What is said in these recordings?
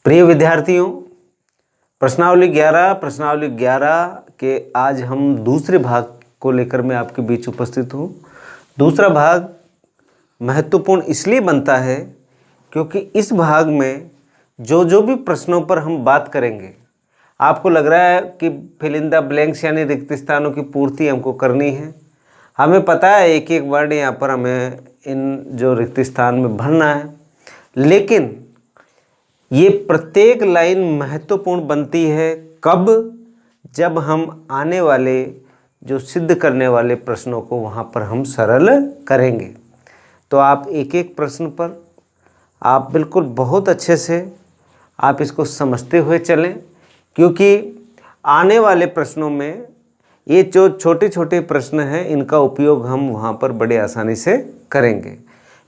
प्रिय विद्यार्थियों, प्रश्नावली 11 के आज हम दूसरे भाग को लेकर मैं आपके बीच उपस्थित हूँ। दूसरा भाग महत्वपूर्ण इसलिए बनता है क्योंकि इस भाग में जो भी प्रश्नों पर हम बात करेंगे, आपको लग रहा है कि फिल इन द ब्लैंक्स यानी रिक्त स्थानों की पूर्ति हमको करनी है। हमें पता है एक एक वर्ड यहाँ पर हमें इन जो रिक्त स्थान में भरना है, लेकिन ये प्रत्येक लाइन महत्वपूर्ण बनती है कब? जब हम आने वाले जो सिद्ध करने वाले प्रश्नों को वहाँ पर हम सरल करेंगे। तो आप एक एक प्रश्न पर आप बिल्कुल बहुत अच्छे से आप इसको समझते हुए चलें, क्योंकि आने वाले प्रश्नों में ये जो छोटे छोटे प्रश्न हैं इनका उपयोग हम वहाँ पर बड़े आसानी से करेंगे।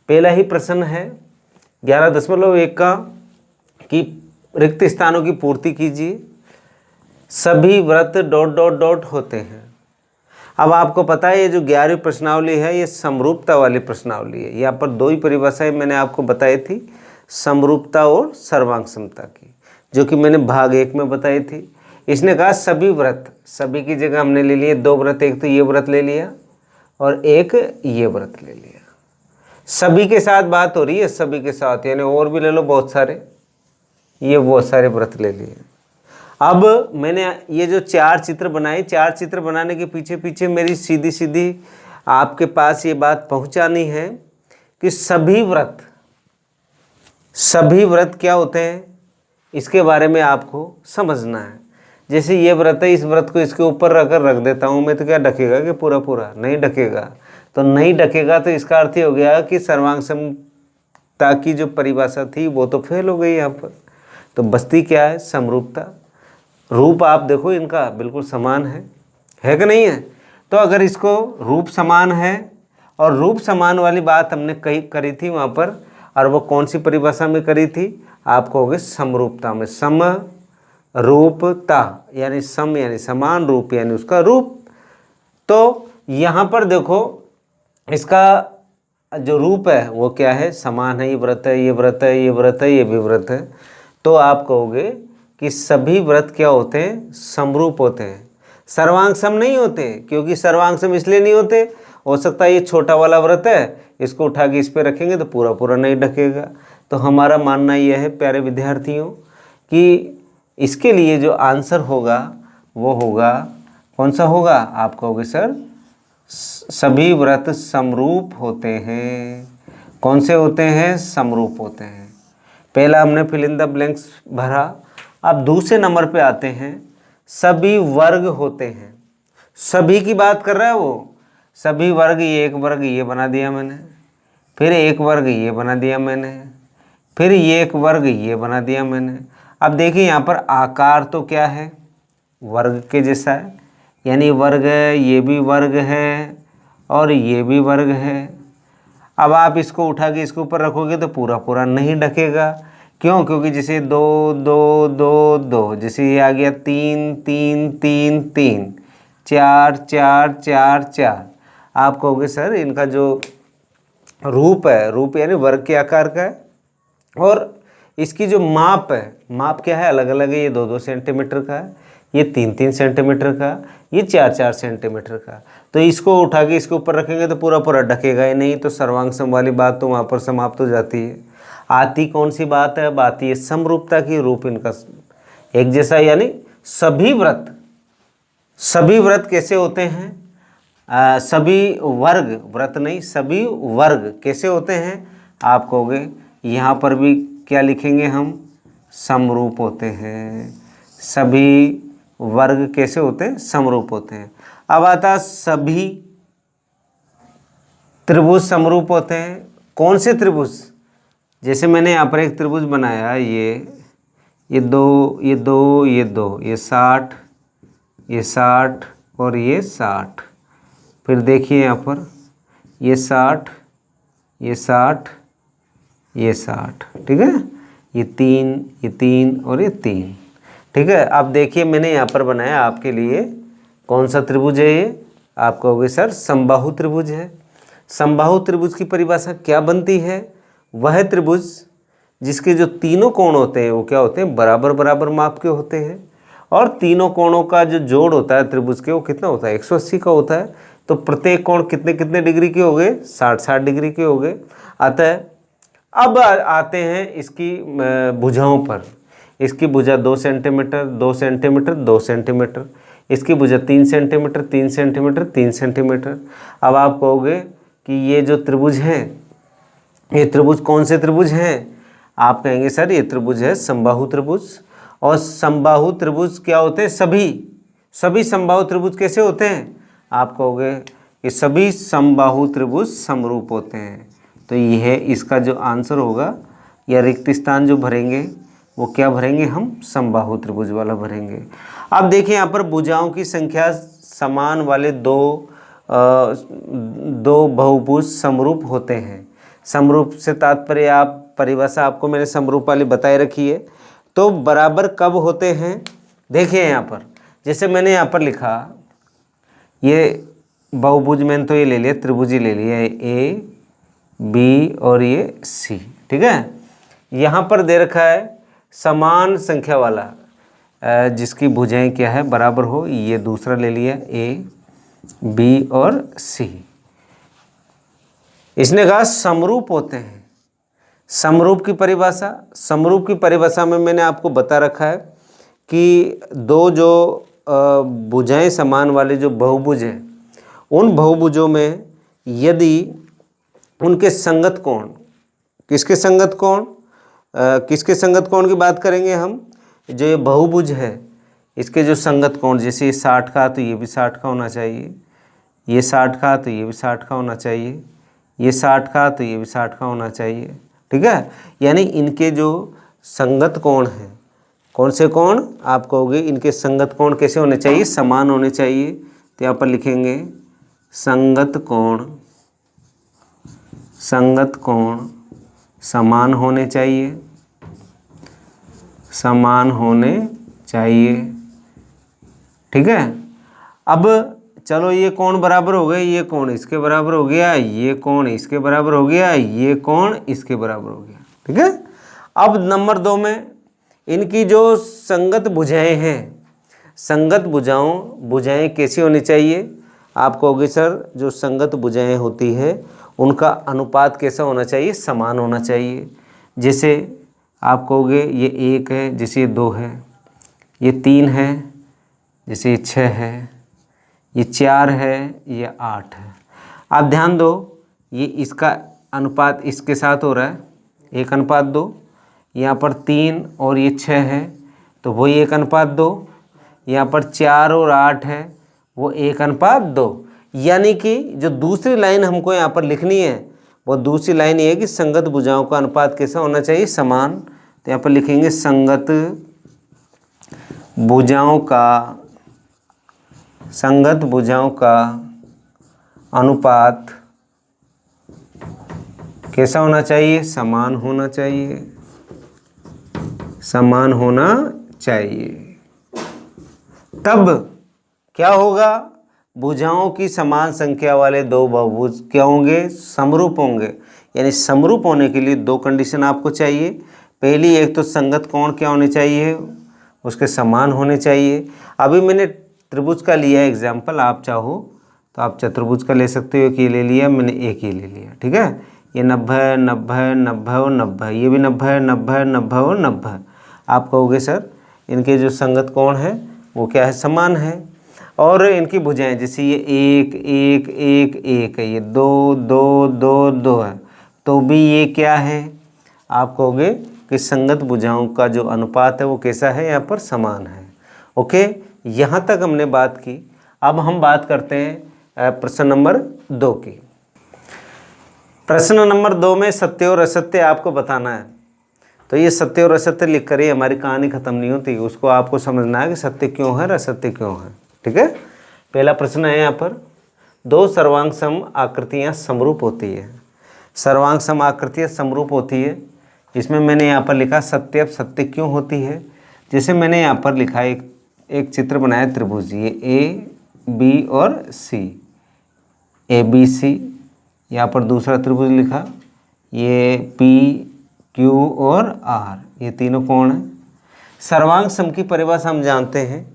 पहला ही प्रश्न है 11.1 का कि रिक्त स्थानों की पूर्ति कीजिए। सभी व्रत ... होते हैं। अब आपको पता है ये जो 11वीं प्रश्नावली है ये समरूपता वाली प्रश्नावली है। यहाँ पर दो ही परिभाषाएं मैंने आपको बताई थी, समरूपता और सर्वांग समता की, जो कि मैंने भाग 1 में बताई थी। इसने कहा सभी व्रत, सभी की जगह हमने ले लिए 2 व्रत, एक तो ये व्रत ले लिया और एक ये व्रत ले लिया। सभी के साथ बात हो रही है, सभी के साथ यानी और भी ले लो बहुत सारे, ये बहुत सारे व्रत ले लिए। अब मैंने ये जो 4 चित्र बनाए, 4 चित्र बनाने के पीछे पीछे मेरी सीधी सीधी आपके पास ये बात पहुंचानी है कि सभी व्रत क्या होते हैं, इसके बारे में आपको समझना है। जैसे ये व्रत है, इस व्रत को इसके ऊपर रख देता हूँ मैं, तो क्या ढकेगा कि पूरा पूरा नहीं ढकेगा? तो नहीं ढकेगा तो इसका अर्थ ये हो गया कि सर्वांग समता की जो परिभाषा थी वो तो फेल हो गई यहाँ पर। तो बस्ती क्या है? समरूपता। रूप आप देखो इनका बिल्कुल समान है कि नहीं है? तो अगर इसको रूप समान है, और रूप समान वाली बात हमने करी थी वहाँ पर, और वो कौन सी परिभाषा में करी थी? आप कहोगे समरूपता में। समरूपता यानी सम यानी समान, रूप यानी उसका रूप। तो यहाँ पर देखो इसका जो रूप है वो क्या है? समान है। ये व्रत है, ये व्रत है, ये व्रत है, ये भी व्रत है। तो आप कहोगे कि सभी व्रत क्या होते हैं? समरूप होते हैं। सर्वांग सम नहीं होते, क्योंकि सर्वांग सम इसलिए नहीं होते, हो सकता है ये छोटा वाला व्रत है, इसको उठा के इस पे रखेंगे तो पूरा पूरा नहीं ढकेगा। तो हमारा मानना यह है प्यारे विद्यार्थियों कि इसके लिए जो आंसर होगा वो होगा, कौन सा होगा? आप कहोगे सर सभी व्रत समरूप होते हैं। कौन से होते हैं? समरूप होते हैं। पहला हमने फिल इन द ब्लैंक्स भरा। अब दूसरे नंबर पे आते हैं, सभी वर्ग होते हैं। सभी की बात कर रहा है वो, सभी वर्ग, ये एक वर्ग ये बना दिया मैंने, फिर एक वर्ग ये बना दिया मैंने, फिर ये एक वर्ग ये बना दिया मैंने। अब देखिए यहाँ पर आकार तो क्या है? वर्ग के जैसा है, यानी वर्ग है, ये भी वर्ग है और ये भी वर्ग है। अब आप इसको उठा के इसके ऊपर रखोगे तो पूरा पूरा नहीं ढकेगा। क्यों? क्योंकि जैसे 2 2 2 2, जैसे ये आ गया 3 3 3 3, 4 4 4 4। आप कहोगे सर इनका जो रूप है, रूप यानी वर्ग के आकार का है, और इसकी जो माप है, माप क्या है? अलग अलग है। ये 2 2 सेंटीमीटर का है, ये 3 3 सेंटीमीटर का, ये 4 4 सेंटीमीटर का। तो इसको उठा के इसके ऊपर रखेंगे तो पूरा पूरा ढकेगा ही नहीं। तो सर्वांग सम वाली बात तो वहाँ पर समाप्त हो जाती है। आती कौन सी बात है? अब आती है समरूपता की। रूप इनका एक जैसा, यानी सभी व्रत कैसे होते हैं? सभी वर्ग, व्रत नहीं, सभी वर्ग कैसे होते हैं? आप कहोगे यहाँ पर भी क्या लिखेंगे हम? समरूप होते हैं। सभी वर्ग कैसे होते हैं? समरूप होते हैं। अब आता सभी त्रिभुज समरूप होते हैं। कौन से त्रिभुज? जैसे मैंने यहाँ पर एक त्रिभुज बनाया, ये 2 ये 2 ये 2, ये 60 और ये 60। फिर देखिए यहाँ पर ये 60 ये 60 ये 60, ठीक है। ये 3 और ये 3, ठीक है। अब देखिए मैंने यहाँ पर बनाया आपके लिए, कौन सा त्रिभुज है ये? आप कहोगे सर समबाहु त्रिभुज है। समबाहु त्रिभुज की परिभाषा क्या बनती है? वह त्रिभुज जिसके जो तीनों कोण होते हैं वो क्या होते हैं, बराबर बराबर माप के होते हैं, और तीनों कोणों का जो जोड़ होता है त्रिभुज के वो कितना होता है, 180 का होता है। तो प्रत्येक कोण कितने कितने डिग्री के हो गए, 60-60 डिग्री के हो गए। अतः अब आते हैं इसकी भुजाओं पर। इसकी भुजा 2 सेंटीमीटर, 2 सेंटीमीटर, 2 सेंटीमीटर, इसकी भुजा 3 सेंटीमीटर, 3 सेंटीमीटर, 3 सेंटीमीटर। अब आप कहोगे कि ये जो त्रिभुज है, ये त्रिभुज कौन से त्रिभुज हैं? आप कहेंगे सर ये त्रिभुज है समबाहु त्रिभुज। और समबाहु त्रिभुज क्या होते हैं? सभी समबाहु त्रिभुज कैसे होते हैं? आप कहोगे कि सभी समबाहु त्रिभुज समरूप होते हैं। तो यह इसका जो आंसर होगा, या रिक्त स्थान जो भरेंगे वो क्या भरेंगे हम? समबाहु त्रिभुज वाला भरेंगे। अब देखिए यहाँ पर भुजाओं की संख्या समान वाले दो बहुभुज समरूप होते हैं। समरूप से तात्पर्य, आप परिभाषा आपको मैंने समरूप वाली बताई रखी है। तो बराबर कब होते हैं? देखिए यहाँ पर, जैसे मैंने यहाँ पर लिखा, ये बहुभुज मैंने तो ये ले लिया, त्रिभुज ही ले लिया, ए बी और ये सी, ठीक है। यहाँ पर दे रखा है समान संख्या वाला, जिसकी भुजाएं क्या है, बराबर हो, ये दूसरा ले लिया, ए बी और सी। इसने कहा समरूप होते हैं। समरूप की परिभाषा में मैंने आपको बता रखा है कि दो जो भुजाएं समान वाले जो बहुभुज हैं, उन बहुभुजों में यदि उनके संगत कोण, किसके संगत कोण की बात करेंगे हम? जो ये बहुभुज है इसके जो संगत कोण, जैसे ये 60 का तो ये भी 60 का होना चाहिए, ये 60 का तो ये भी 60 का होना चाहिए, ये 60 का तो ये भी 60 का होना चाहिए, ठीक है। यानी इनके जो संगत कोण हैं, कौन से कोण? आप कहोगे इनके संगत कोण कैसे होने चाहिए? समान होने चाहिए। तो यहाँ पर लिखेंगे संगत कोण समान होने चाहिए, ठीक है। अब चलो ये कोण बराबर हो गए, ये कोण इसके बराबर हो गया, ये कोण इसके बराबर हो गया, ये कोण इसके बराबर हो गया, ठीक है। अब नंबर 2 में इनकी जो संगत भुजाएं हैं, संगत भुजाएं कैसी होनी चाहिए? आप कहोगे सर जो संगत भुजाएं होती है उनका अनुपात कैसा होना चाहिए? समान होना चाहिए। जैसे आप कहोगे ये 1 है, जैसे ये 2 है, ये 3 है, जैसे ये 6 है, ये 4 है, ये 8 है। आप ध्यान दो, ये इसका अनुपात इसके साथ हो रहा है 1:2। यहाँ पर 3 और ये 6 है तो वही 1:2। यहाँ पर 4 और 8 है वो 1:2। यानी कि जो दूसरी लाइन हमको यहाँ पर लिखनी है वो दूसरी लाइन ये है कि संगत भुजाओं का अनुपात कैसा होना चाहिए? समान। तो यहाँ पर लिखेंगे संगत भुजाओं का अनुपात कैसा होना चाहिए? समान होना चाहिए। तब क्या होगा? भुजाओं की समान संख्या वाले दो बहुभुज क्या होंगे? समरूप होंगे। यानी समरूप होने के लिए 2 कंडीशन आपको चाहिए। पहली, एक तो संगत कोण क्या होने चाहिए? उसके समान होने चाहिए। अभी मैंने त्रिभुज का लिया है एग्जाम्पल, आप चाहो तो आप चतुर्भुज का ले सकते हो, कि ये ले लिया मैंने, एक ही ले लिया, ठीक है। ये 90, 90, 90 और 90, ये भी 90, 90, 90 और 90। आप कहोगे सर इनके जो संगत कोण है वो क्या है? समान है। और इनकी भुजाएं, जैसे ये 1, 1, 1, 1 है, ये 2, 2, 2, 2 है, तो भी ये क्या है? आप कहोगे कि संगत भुजाओं का जो अनुपात है वो कैसा है? यहाँ पर समान है। ओके, यहाँ तक हमने बात की। अब हम बात करते हैं प्रश्न नंबर 2 की। प्रश्न नंबर 2 में सत्य और असत्य आपको बताना है। तो ये सत्य और असत्य लिख कर ही हमारी कहानी खत्म नहीं होती, उसको आपको समझना है कि सत्य क्यों है और असत्य क्यों है, ठीक है। पहला प्रश्न है यहाँ पर, 2 सर्वांग सम आकृतियाँ समरूप होती है। सर्वांग सम आकृतियाँ समरूप होती है, इसमें मैंने यहाँ पर लिखा सत्य। अब सत्य क्यों होती है? जैसे मैंने यहाँ पर लिखा एक चित्र बनाया त्रिभुज, ये ए बी और सी, ए बी सी। यहाँ पर दूसरा त्रिभुज लिखा, ये पी क्यू और आर, ये तीनों कोण हैं। सर्वांग सम की परिभाषा हम जानते हैं,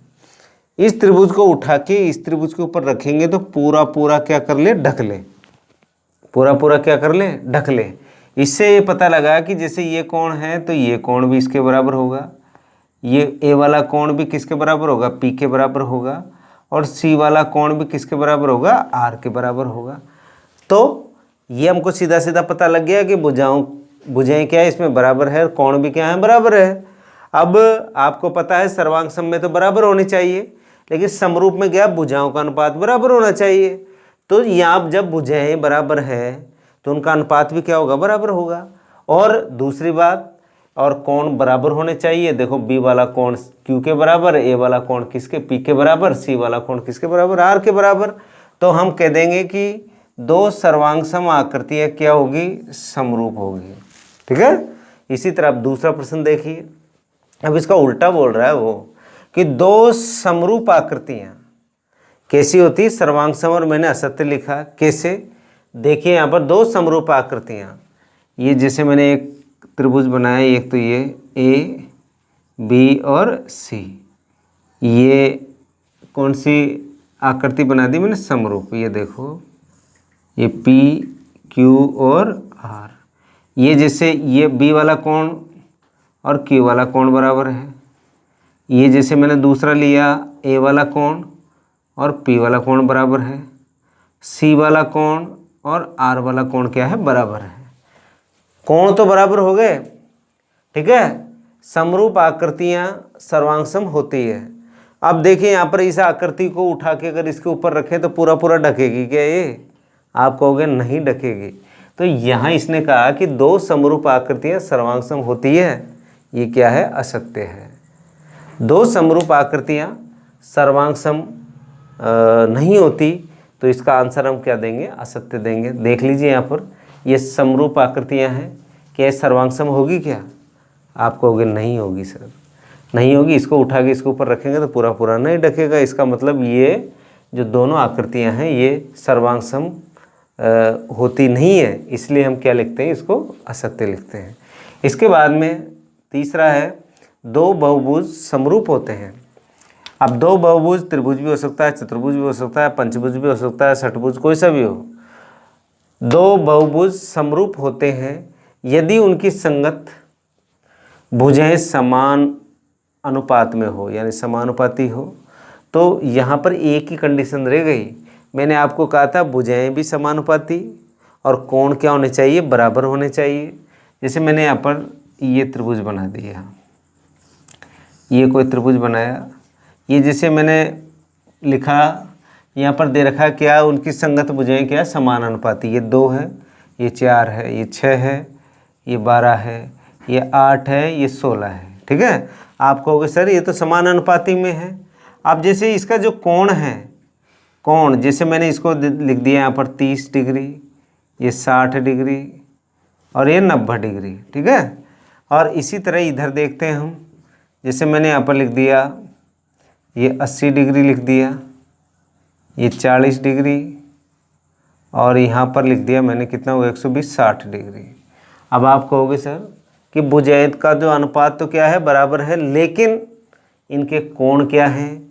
इस त्रिभुज को उठा के इस त्रिभुज के ऊपर रखेंगे तो पूरा पूरा क्या कर ले, ढक ले, पूरा पूरा क्या कर ले, ढक ले। इससे ये पता लगा कि जैसे ये कोण है तो ये कोण भी इसके बराबर होगा, ये ए वाला कोण भी किसके बराबर होगा, पी के बराबर होगा, और सी वाला कोण भी किसके बराबर होगा, आर के बराबर होगा। तो ये हमको सीधा सीधा पता लग गया कि भुजाएं क्या है, इसमें बराबर है, कोण भी क्या है, बराबर है। अब आपको पता है सर्वांग सम में तो बराबर होने चाहिए, लेकिन समरूप में क्या, भुजाओं का अनुपात बराबर होना चाहिए। तो यहाँ जब भुजाएं बराबर है तो उनका अनुपात भी क्या होगा, बराबर होगा। और दूसरी बात, और कोण बराबर होने चाहिए। देखो बी वाला कोण क्यू के बराबर, ए वाला कोण किसके, पी के बराबर, सी वाला कोण किसके बराबर, आर के बराबर। तो हम कह देंगे कि दो सर्वांग सम आकृतियाँ क्या होगी, समरूप होगी। ठीक है। इसी तरह अब दूसरा प्रश्न देखिए, अब इसका उल्टा बोल रहा है वो कि दो समरूप आकृतियाँ कैसी होती, सर्वांग सम, और मैंने असत्य लिखा। कैसे, देखिए यहाँ पर दो समरूप आकृतियाँ, ये जैसे मैंने एक त्रिभुज बनाया, एक तो ये ए बी और सी, ये कौन सी आकृति बना दी मैंने, समरूप। ये देखो ये पी क्यू और आर, ये जैसे ये बी वाला कोण और क्यू वाला कोण बराबर है। ये जैसे मैंने दूसरा लिया ए वाला कोण और पी वाला कोण बराबर है। सी वाला कोण और आर वाला कोण क्या है, बराबर है। कोण तो बराबर हो गए। ठीक है। समरूप आकृतियाँ सर्वांग सम होती है। अब देखिए यहाँ पर इस आकृति को उठा के अगर इसके ऊपर रखें तो पूरा पूरा ढकेगी क्या ये, आप कहोगे नहीं ढकेगी। तो यहाँ इसने कहा कि दो समरूप आकृतियाँ सर्वांग सम होती है, ये क्या है, असत्य है। दो समरूप आकृतियाँ सर्वांग सम नहीं होती, तो इसका आंसर हम क्या देंगे, असत्य देंगे। देख लीजिए यहाँ पर ये समरूप आकृतियाँ हैं, क्या सर्वांग सम होगी क्या, आप कहोगे नहीं होगी सर, नहीं होगी। इसको उठा के इसके ऊपर रखेंगे तो पूरा पूरा नहीं ढकेगा। इसका मतलब ये जो दोनों आकृतियाँ हैं ये सर्वांग सम होती नहीं है, इसलिए हम क्या लिखते हैं, इसको असत्य लिखते हैं। इसके बाद में तीसरा है, दो बहुभुज समरूप होते हैं। अब दो बहुभुज त्रिभुज भी हो सकता है, चतुर्भुज भी हो सकता है, पंचभुज भी हो सकता है, षटभुज, कोई सा भी हो। दो बहुभुज समरूप होते हैं यदि उनकी संगत भुजाएं समान अनुपात में हो, यानी समानुपाती हो। तो यहाँ पर एक ही कंडीशन रह गई, मैंने आपको कहा था भुजाएं भी समानुपाती और कोण क्या होने चाहिए, बराबर होने चाहिए। जैसे मैंने यहाँ पर ये त्रिभुज बना दिया, ये कोई त्रिभुज बनाया, ये जैसे मैंने लिखा यहाँ पर दे रखा क्या, उनकी संगत भुजाएं क्या, समान अनुपाती। ये 2 है, ये 4 है, ये 6 है, ये 12 है, ये 8 है, ये 16 है। ठीक है। आप कहोगे सर ये तो समान अनुपाती में है। अब जैसे इसका जो कोण है, कोण जैसे मैंने इसको लिख दिया यहाँ पर 30 डिग्री, ये 60 डिग्री और ये 90 डिग्री। ठीक है। और इसी तरह इधर देखते हैं हम, जैसे मैंने यहाँ पर लिख दिया ये 80 डिग्री लिख दिया, ये 40 डिग्री और यहाँ पर लिख दिया मैंने कितना हुआ 120, 60 डिग्री। अब आप कहोगे सर कि भुजाएं का जो अनुपात तो क्या है, बराबर है, लेकिन इनके कोण क्या हैं,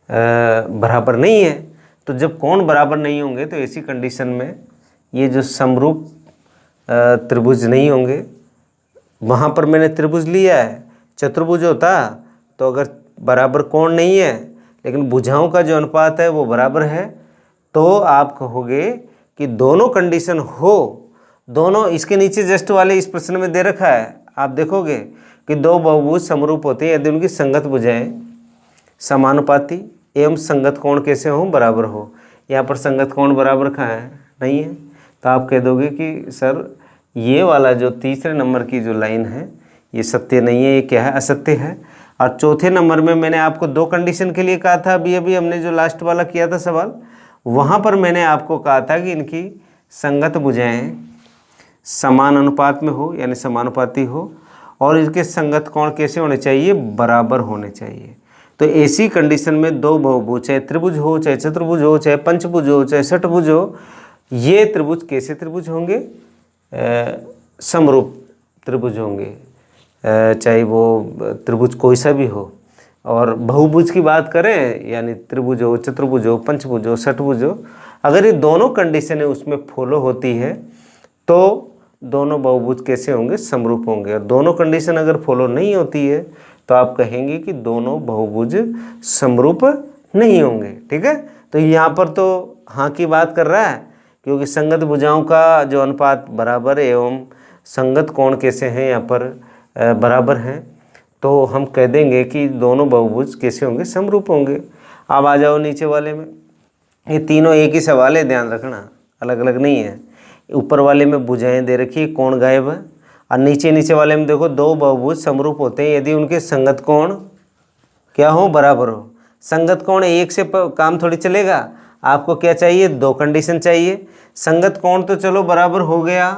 बराबर नहीं है। तो जब कोण बराबर नहीं होंगे तो ऐसी कंडीशन में ये जो समरूप त्रिभुज नहीं होंगे। वहाँ पर मैंने त्रिभुज लिया है, चतुर्भुज होता तो अगर बराबर कोण नहीं है लेकिन भुजाओं का जो अनुपात है वो बराबर है, तो आप कहोगे कि दोनों कंडीशन हो, दोनों। इसके नीचे जस्ट वाले इस प्रश्न में दे रखा है, आप देखोगे कि दो बहुभुज समरूप होते हैं यदि उनकी संगत भुजाएं समानुपाती एवं संगत कोण कैसे हो, बराबर हो। यहाँ पर संगत कोण बराबर कहाँ है, नहीं है। तो आप कह दोगे कि सर ये वाला जो तीसरे नंबर की जो लाइन है ये सत्य नहीं है, ये क्या है, असत्य है। और चौथे नंबर में मैंने आपको 2 कंडीशन के लिए कहा था, अभी हमने जो लास्ट वाला किया था सवाल, वहाँ पर मैंने आपको कहा था कि इनकी संगत भुजाएं समान अनुपात में हो, यानी समानुपाती हो, और इनके संगत कोण कैसे होने चाहिए, बराबर होने चाहिए। तो ऐसी कंडीशन में दो बहुभुज, चाहे त्रिभुज हो, चाहे चतुर्भुज हो, चाहे पंचभुज हो, चाहे षटभुज हो, ये त्रिभुज कैसे त्रिभुज होंगे, समरूप त्रिभुज होंगे, चाहे वो त्रिभुज कोई सा भी हो। और बहुभुज की बात करें, यानी त्रिभुज हो, चतुर्भुज हो, पंचभुज हो, षटभुज हो, अगर ये दोनों कंडीशन है उसमें फॉलो होती है तो दोनों बहुभुज कैसे होंगे, समरूप होंगे। और दोनों कंडीशन अगर फॉलो नहीं होती है तो आप कहेंगे कि दोनों बहुभुज समरूप नहीं होंगे। ठीक है, तो यहाँ पर तो हाँ की बात कर रहा है, क्योंकि संगत भुजाओं का जो अनुपात बराबर एवं संगत कोण कैसे हैं यहाँ पर बराबर हैं, तो हम कह देंगे कि दोनों बहुभुज कैसे होंगे, समरूप होंगे। अब आ जाओ नीचे वाले में, ये तीनों एक ही सवाल है, ध्यान रखना, अलग अलग नहीं है। ऊपर वाले में भुजाएं दे रखी है, कोण गायब है, और नीचे वाले में देखो दो बहुभुज समरूप होते हैं यदि उनके संगत कोण क्या हो, बराबर हो। संगत कोण एक से काम थोड़ी चलेगा, आपको क्या चाहिए, दो कंडीशन चाहिए। संगत कोण तो चलो बराबर हो गया,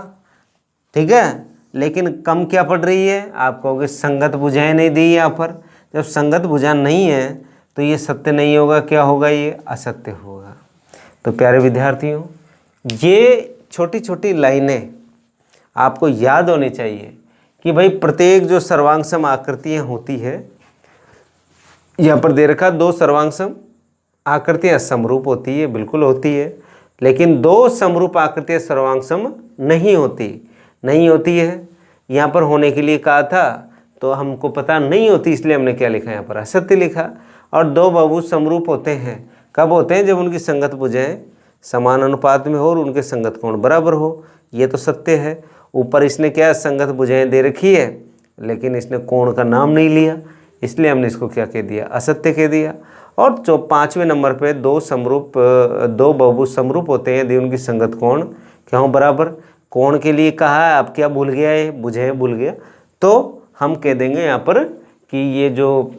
ठीक है, लेकिन कम क्या पड़ रही है, आप कहोगे संगत भुजाएं नहीं दी यहाँ पर। जब संगत भुजा नहीं है तो ये सत्य नहीं होगा, क्या होगा, ये असत्य होगा। तो प्यारे विद्यार्थियों, ये छोटी छोटी लाइनें आपको याद होनी चाहिए कि भाई प्रत्येक जो सर्वांगसम आकृतियाँ होती है, यहाँ पर दे रखा दो सर्वांगसम आकृतियाँ समरूप होती है, बिल्कुल होती है, लेकिन दो समरूप आकृतियाँ सर्वांगसम नहीं होती है। यहाँ पर होने के लिए कहा था तो हमको पता नहीं होती, इसलिए हमने क्या लिखा यहाँ पर, असत्य लिखा। और दो बहुभुज समरूप होते हैं, कब होते हैं, जब उनकी संगत भुजाएं समान अनुपात में हो और उनके संगत कोण बराबर हो, ये तो सत्य है। ऊपर इसने क्या संगत भुजाएं दे रखी है, लेकिन इसने कोण का नाम नहीं लिया, इसलिए हमने इसको क्या कह दिया, असत्य कह दिया। और जो 5वें नंबर पे दो बहुभुज समरूप होते हैं यदि उनकी संगत कोण क्या हो, बराबर। कोण के लिए कहा है, अब क्या भूल गया है, भुजाएं भूल गया, तो हम कह देंगे यहाँ पर कि ये जो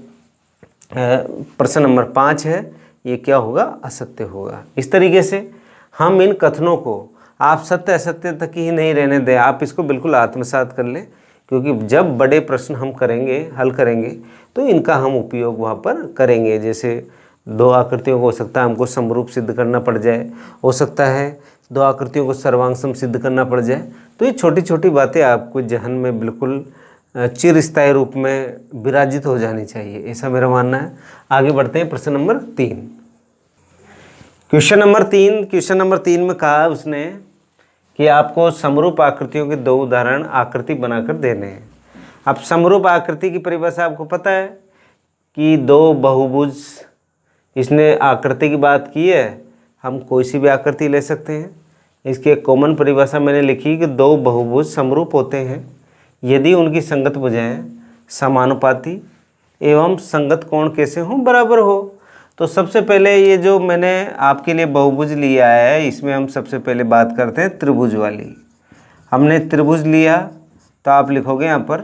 प्रश्न नंबर 5 है ये क्या होगा, असत्य होगा। इस तरीके से हम इन कथनों को आप सत्य असत्य तक ही नहीं रहने दें, आप इसको बिल्कुल आत्मसात कर लें, क्योंकि जब बड़े प्रश्न हम करेंगे, हल करेंगे, तो इनका हम उपयोग वहाँ पर करेंगे। जैसे दो आकृतियों को हो सकता है हमको समरूप सिद्ध करना पड़ जाए, हो सकता है दो आकृतियों को सर्वांगसम सिद्ध करना पड़ जाए। तो ये छोटी छोटी बातें आपको जहन में बिल्कुल चिरस्थायी रूप में विराजित हो जानी चाहिए, ऐसा मेरा मानना है। आगे बढ़ते हैं, प्रश्न नंबर 3। क्वेश्चन नंबर 3 में कहा उसने कि आपको समरूप आकृतियों के दो उदाहरण आकृति बनाकर देने हैं। अब समरूप आकृति की परिभाषा आपको पता है कि दो बहुभुज, इसने आकृति की बात की है, हम कोई सी भी आकृति ले सकते हैं। इसकी एक कॉमन परिभाषा मैंने लिखी कि दो बहुभुज समरूप होते हैं यदि उनकी संगत भुजाएं समानुपाती एवं संगत कोण कैसे हों, बराबर हो। तो सबसे पहले ये जो मैंने आपके लिए बहुभुज लिया है, इसमें हम सबसे पहले बात करते हैं त्रिभुज वाली। हमने त्रिभुज लिया तो आप लिखोगे यहाँ पर,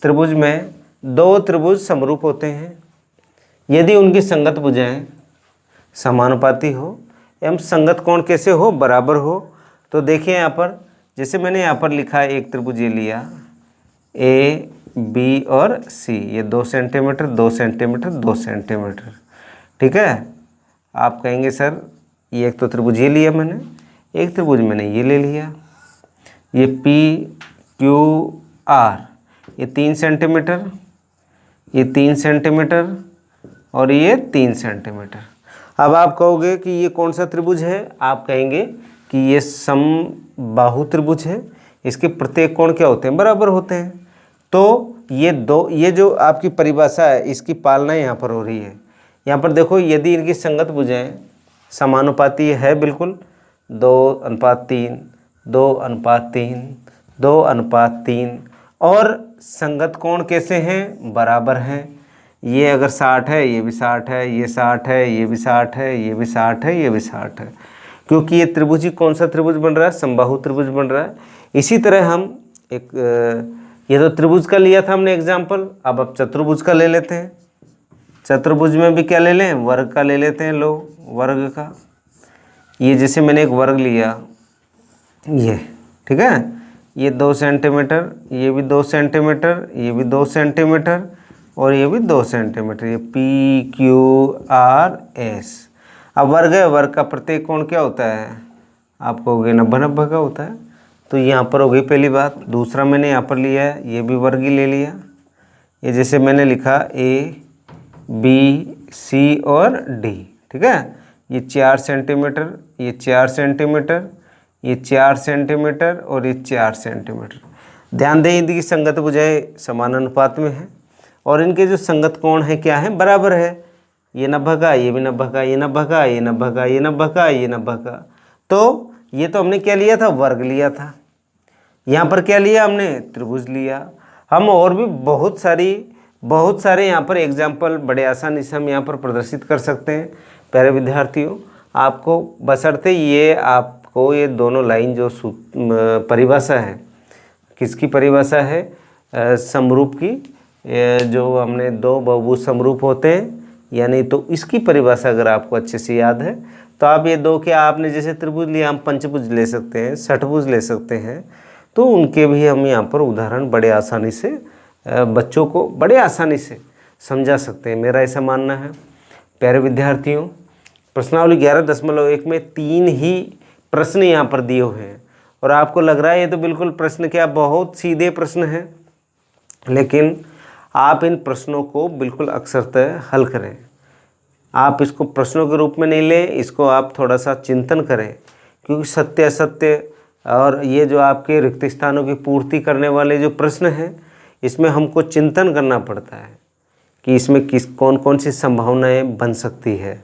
त्रिभुज में दो त्रिभुज समरूप होते हैं यदि उनकी संगत भुजाएं समानुपाती हो एवं संगत कोण कैसे हो, बराबर हो। तो देखिए यहाँ पर, जैसे मैंने यहाँ पर लिखा है, एक त्रिभुज ये लिया ए बी और सी, ये 2 सेंटीमीटर 2 सेंटीमीटर 2 सेंटीमीटर, ठीक है। आप कहेंगे सर ये एक तो त्रिभुज ये लिया मैंने, एक त्रिभुज मैंने ये ले लिया, ये पी क्यू आर, ये 3 सेंटीमीटर, ये 3 सेंटीमीटर और ये 3 सेंटीमीटर। अब आप कहोगे कि ये कौन सा त्रिभुज है, आप कहेंगे कि ये समबाहु त्रिभुज है, इसके प्रत्येक कोण क्या होते हैं, बराबर होते हैं। तो ये जो आपकी परिभाषा है इसकी पालना यहाँ पर हो रही है। यहाँ पर देखो, यदि इनकी संगत भुजाएं समानुपाती है, बिल्कुल 2:3, 2:3, 2:3, और संगत कोण कैसे हैं, बराबर हैं। ये अगर 60 है ये भी 60 है, ये 60 है ये भी 60 है, ये भी 60 है ये भी 60 है, क्योंकि ये त्रिभुज ही कौन सा त्रिभुज बन रहा है, समबाहु त्रिभुज बन रहा है। इसी तरह हम ये तो त्रिभुज का लिया था हमने एग्जाम्पल, अब चतुर्भुज का ले लेते हैं। चतुर्भुज में भी क्या ले लें, वर्ग का ले लेते हैं, लो वर्ग का। ये जैसे मैंने एक वर्ग लिया, ये ठीक है, ये 2 सेंटीमीटर, ये भी 2 सेंटीमीटर, ये भी 2 सेंटीमीटर और ये भी 2 सेंटीमीटर, ये पी क्यू आर एस। अब वर्ग है, वर्ग का प्रत्येक कोण क्या होता है, आप कहोगे 90-90 का होता है। तो यहाँ पर हो गई पहली बात। दूसरा मैंने यहाँ पर लिया है, ये भी वर्ग ही ले लिया। ये जैसे मैंने लिखा A B C और D, ठीक है। ये 4 सेंटीमीटर, ये 4 सेंटीमीटर, ये 4 सेंटीमीटर और ये 4 सेंटीमीटर। ध्यान दें इनकी संगत भुजाएं समान अनुपात में है और इनके जो संगत कोण है क्या है, बराबर है। ये 90 का, ये भी 90 का, ये 90 का, ये 90 का, ये 90 का, ये 90 का। तो ये तो हमने क्या लिया था, वर्ग लिया था। यहाँ पर क्या लिया हमने, त्रिभुज लिया। हम और भी बहुत सारे यहाँ पर एग्जाम्पल बड़े आसानी से हम यहाँ पर प्रदर्शित कर सकते हैं। प्यारे विद्यार्थियों, आपको बशर्ते ये आपको ये दोनों लाइन जो परिभाषा है, किसकी परिभाषा है, समरूप की, जो हमने दो बहुभुज समरूप होते हैं, यानी तो इसकी परिभाषा अगर आपको अच्छे से याद है तो आप ये दो क्या, आपने जैसे त्रिभुज लिया, हम पंचभुज ले सकते हैं, षटभुज ले सकते हैं। तो उनके भी हम यहाँ पर उदाहरण बड़े आसानी से बच्चों को बड़े आसानी से समझा सकते हैं, मेरा ऐसा मानना है। प्यारे विद्यार्थियों, प्रश्नावली 11.1 में 3 ही प्रश्न यहाँ पर दिए हुए हैं और आपको लग रहा है ये तो बिल्कुल प्रश्न क्या, बहुत सीधे प्रश्न हैं, लेकिन आप इन प्रश्नों को बिल्कुल अक्षरतः हल करें। आप इसको प्रश्नों के रूप में नहीं लें, इसको आप थोड़ा सा चिंतन करें, क्योंकि सत्य असत्य और ये जो आपके रिक्त स्थानों की पूर्ति करने वाले जो प्रश्न हैं, इसमें हमको चिंतन करना पड़ता है कि इसमें कौन कौन सी संभावनाएं बन सकती है,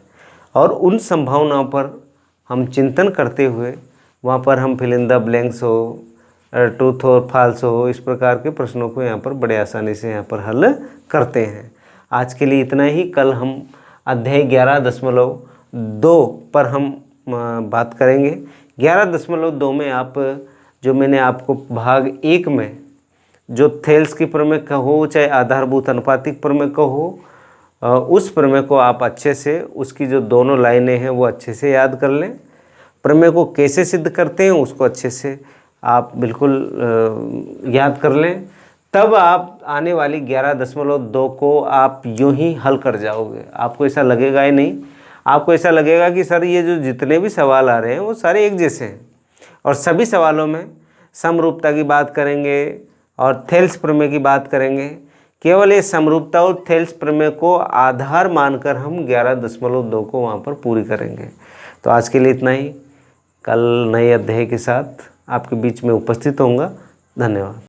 और उन संभावनाओं पर हम चिंतन करते हुए वहाँ पर हम फिल इन द ब्लैंक्स हो, ट्रूथ और फाल्स हो, इस प्रकार के प्रश्नों को यहाँ पर बड़े आसानी से यहाँ पर हल करते हैं। आज के लिए इतना ही। कल हम अध्याय 11.2 पर हम बात करेंगे। 11.2 में आप जो मैंने आपको भाग 1 में जो थेल्स की प्रमेय का हो, चाहे आधारभूत अनुपातिक प्रमेय का हो, उस प्रमेय को आप अच्छे से, उसकी जो दोनों लाइनें हैं वो अच्छे से याद कर लें। प्रमेय को कैसे सिद्ध करते हैं उसको अच्छे से आप बिल्कुल याद कर लें, तब आप आने वाली 11.2 को आप यूँ ही हल कर जाओगे। आपको ऐसा लगेगा ही नहीं, आपको ऐसा लगेगा कि सर ये जो जितने भी सवाल आ रहे हैं वो सारे एक जैसे हैं, और सभी सवालों में समरूपता की बात करेंगे और थेल्स प्रमेय की बात करेंगे। केवल ये समरूपता और थेल्स प्रमेय को आधार मानकर हम 11.2 को वहाँ पर पूरी करेंगे। तो आज के लिए इतना ही। कल नए अध्याय के साथ आपके बीच में उपस्थित होऊंगा। धन्यवाद।